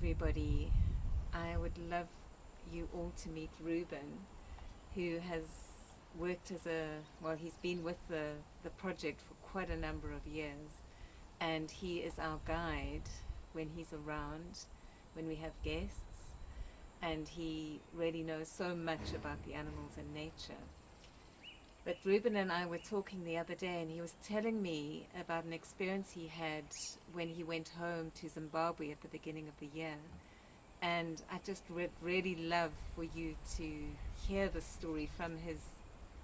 everybody, I would love you all to meet Rueben, who has worked as he's been with the project for quite a number of years, and he is our guide when he's around, when we have guests, and he really knows so much about the animals and nature. But Ruben and I were talking the other day, and he was telling me about an experience he had when he went home to Zimbabwe at the beginning of the year. And I just would really love for you to hear the story from his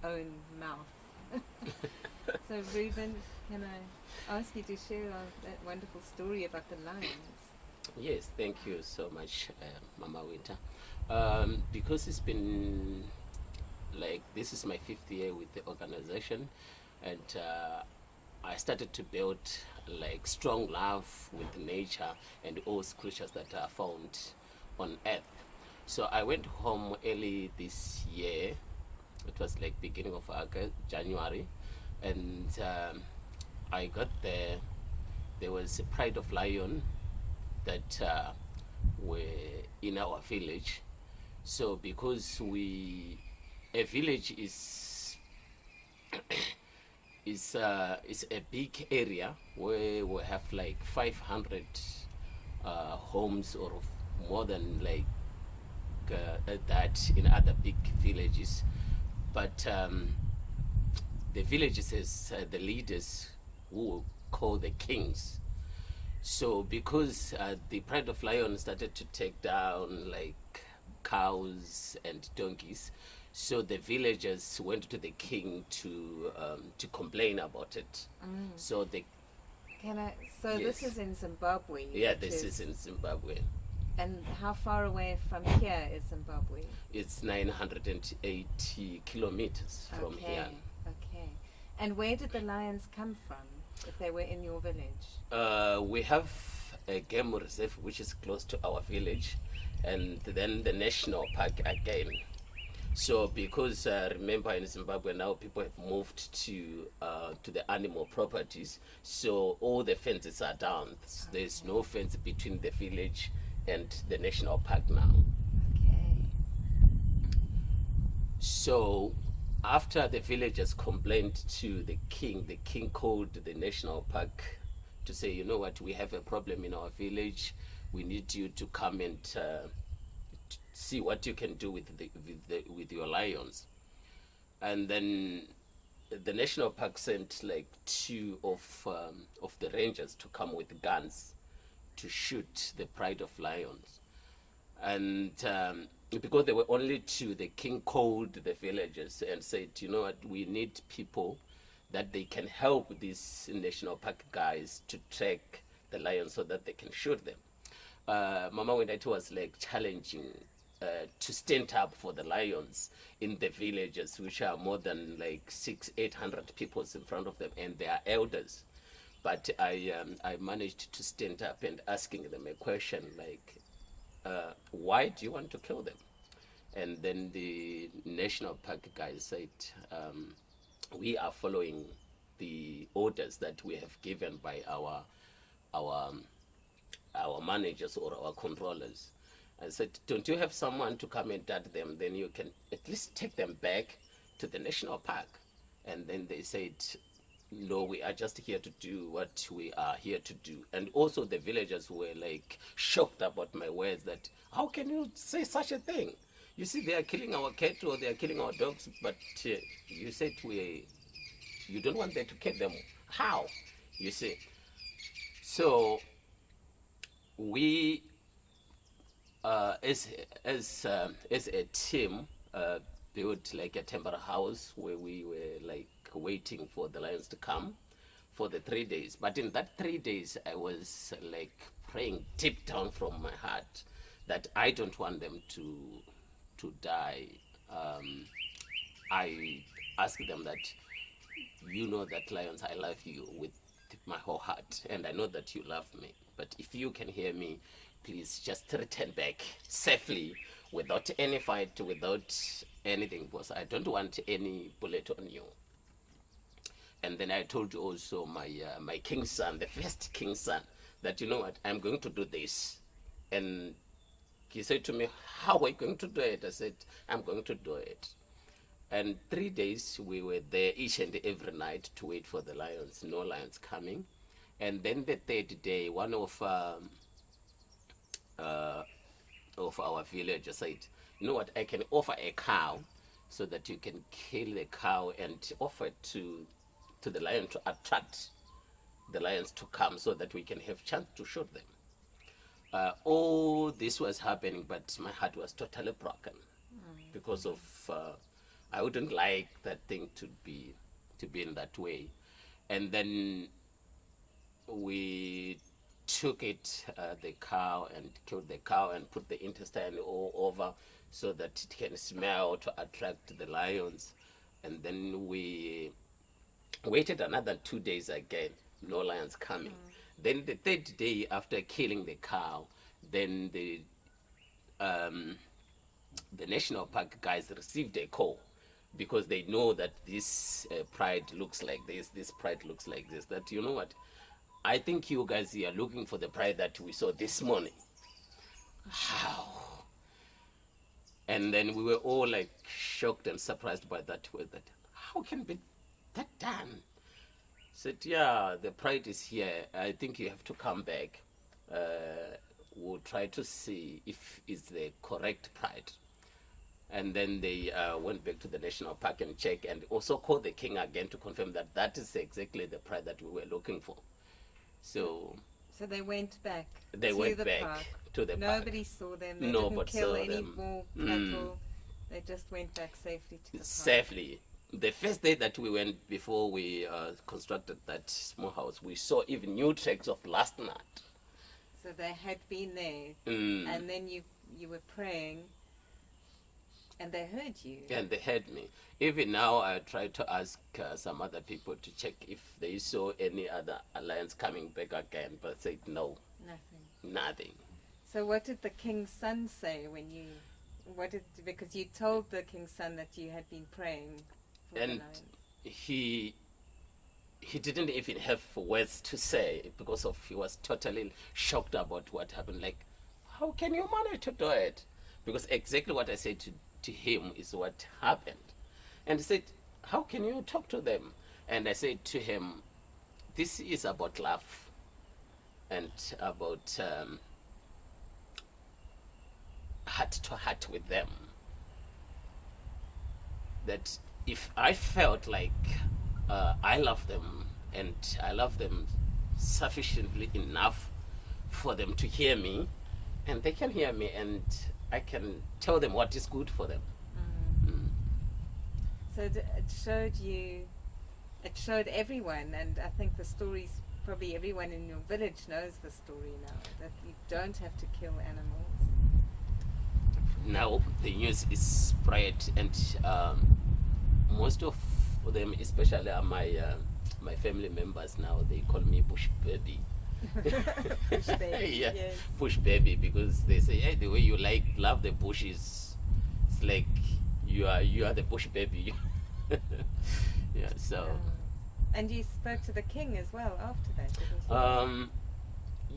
own mouth. So Ruben, can I ask you to share that wonderful story about the lions? Yes, thank you so much, Mama Winter. Because it's been this is my 5th year with the organization, and I started to build strong love with nature and all creatures that are found on earth. So I went home early this year. It was beginning of August, January, and I got there. There was a pride of lion that were in our village. So because a village is a big area where we have 500 homes or more than that in other big villages, but the villages has the leaders who call the kings. So because the pride of lion started to take down cows and donkeys, so the villagers went to the king to complain about it. So they So yes. This is in Zimbabwe. Yeah, this is in Zimbabwe. And how far away from here is Zimbabwe? It's 980 kilometers from here. Okay. And where did the lions come from, if they were in your village? We have a game reserve which is close to our village, and then the national park again. So because remember in Zimbabwe now people have moved to the animal properties, so all the fences are down. There's no fence between the village and the national park now. Okay. So after the villagers complained to the king called the national park to say, you know what, we have a problem in our village. We need you to come and see what you can do with your lions. And then the national park sent 2 of the rangers to come with guns to shoot the pride of lions. And because there were only 2, the king called the villagers and said, you know what, we need people that they can help these national park guys to track the lions so that they can shoot them. Mama, when it was challenging to stand up for the lions in the villages, which are more than 600-800 people in front of them, and they are elders. But I managed to stand up and asking them a question why do you want to kill them? And then the national park guys said, we are following the orders that we have given by our managers or our controllers. I said, don't you have someone to come and guard them? Then you can at least take them back to the national park. And then they said, no, we are just here to do what we are here to do. And also the villagers were shocked about my words, that how can you say such a thing? You see, they are killing our cattle, they are killing our dogs, but you said you don't want them to kill them. How? You see. So we as a team built a temporary house where we were waiting for the lions to come for the 3 days. But in that 3 days I was praying deep down from my heart that I don't want them to die. I asked them that, you know that lions, I love you with my whole heart, and I know that you love me, but if you can hear me, please just return back safely without any fight, without anything, because I don't want any bullet on you. And then I told also my king's son, the first king's son, that you know what, I'm going to do this. And he said to me, how are you going to do it? I said, I'm going to do it. And 3 days we were there each and every night to wait for the lions, no lions coming. And then the third day, one of our villagers said, you know what, I can offer a cow so that you can kill the cow and offer it to the lion to attract the lions to come so that we can have chance to shoot them. All this was happening, but my heart was totally broken because of I wouldn't like that thing to be in that way. And then we took it, the cow, and killed the cow and put the intestine all over so that it can smell to attract the lions. And then we waited another 2 days again, no lions coming. Then the third day after killing the cow, then the national park guys received a call because they know that this pride looks like this pride looks like this, that, you know what, I think you guys are looking for the pride that we saw this morning. How? And then we were all like shocked and surprised by that word, that how can be that done? Said, yeah, the pride is here. I think you have to come back. We'll try to see if it's the correct pride. And then they went back to the national park and checked, and also called the king again to confirm that that is exactly the pride that we were looking for. So they went back. They to went the back park. to the Nobody park. saw them. They Nobody didn't kill saw any them. more cattle. They just went back safely to the park. Safely. The first day that we went, before we constructed that small house, we saw even new tracks of last night. So they had been there, and then you were praying, and they heard you. And they heard me. Even now, I try to ask some other people to check if they saw any other alliance coming back again, but said no. Nothing. So what did the king's son say when you, because you told the king's son that you had been praying for the And lions. he didn't even have words to say because he was totally shocked about what happened. Like, how can you manage to do it? Because exactly what I said to him is what happened. And he said, how can you talk to them? And I said to him, this is about love and about heart to heart with them. That if I felt like I love them and I love them sufficiently enough for them to hear me, and they can hear me, and I can tell them what is good for them. So it showed everyone, and I think the story's probably everyone in your village knows the story now, that you don't have to kill animals. Now the news is spread, and most of them, especially my family members now, they call me bush baby. Bush baby, Yeah, yes. bush baby, because they say, hey, the way you love the bush is, it's like you are the bush baby. Yeah, so. And you spoke to the king as well after that, didn't you?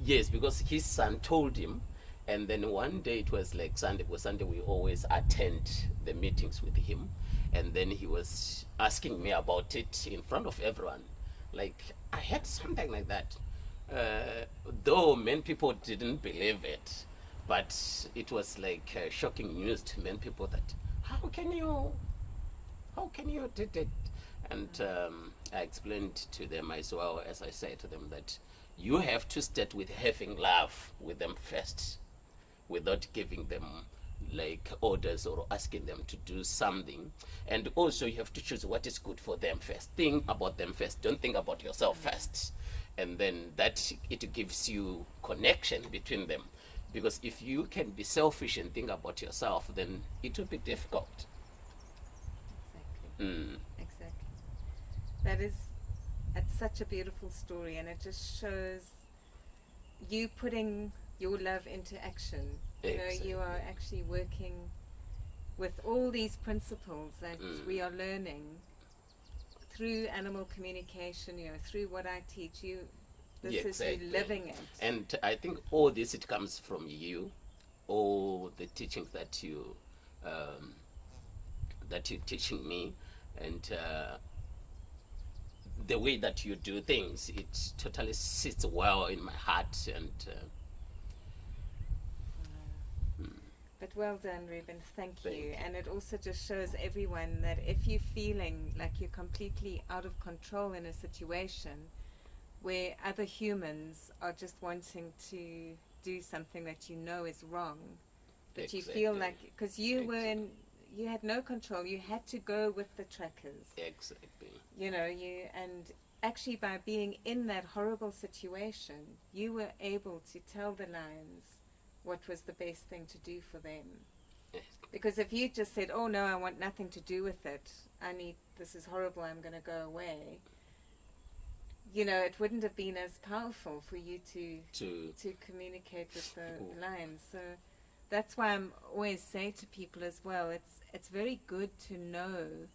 Yes, because his son told him, and then one day it was like Sunday, because Sunday we always attend the meetings with him, and then he was asking me about it in front of everyone. Like, I had something like that. Though many people didn't believe it, but it was like shocking news to many people that, how can you did it? And I explained to them as well, as I said to them, that you have to start with having love with them first, without giving them like orders or asking them to do something. And also you have to choose what is good for them first. Think about them first. Don't think about yourself first. And then that, it gives you connection between them. Because if you can be selfish and think about yourself, then it will be difficult. Exactly. It's such a beautiful story, and it just shows you putting your love into action. You know, you are actually working with all these principles that we are learning through animal communication, you know, through what I teach you. This Yeah, is you exactly. living it. And I think all this, it comes from you, all the teachings that you're teaching me, and the way that you do things, it totally sits well in my heart. And But well done, Ruben. Thank Thank you. you. And it also just shows everyone that if you're feeling like you're completely out of control in a situation where other humans are just wanting to do something that you know is wrong, but you feel Exactly. like, because you were in, you had no control, you had to go with the trackers. exactly, You know, and actually by being in that horrible situation, you were able to tell the lions what was the best thing to do for them. Because if you just said, oh no, I want nothing to do with it, this is horrible, I'm going to go away, you know, it wouldn't have been as powerful for you to communicate with the lions. So that's why I'm always say to people as well, it's very good to know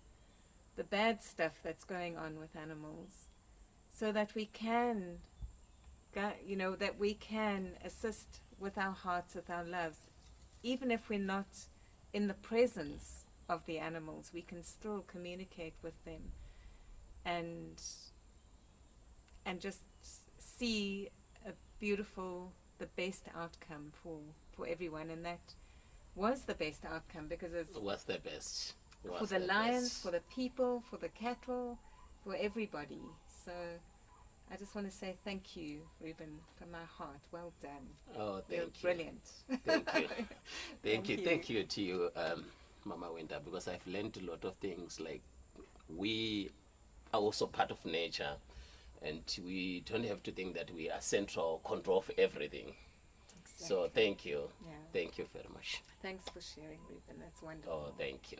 the bad stuff that's going on with animals, so that we can, you know, that we can assist with our hearts, with our loves, even if we're not in the presence of the animals, we can still communicate with them, and just see a beautiful, the best outcome for everyone. And that was the best outcome, because it's what's the best? for the lions, for the people, for the cattle, for everybody. So I just want to say thank you, Ruben, from my heart. Well done. Oh, thank You're you. brilliant. Thank you. Thank you. Thank you to you, Mama Winter, because I've learned a lot of things. Like, we are also part of nature, and we don't have to think that we are central control for everything. Exactly. So thank you. Yeah. Thank you very much. Thanks for sharing, Ruben. That's wonderful. Oh, thank you.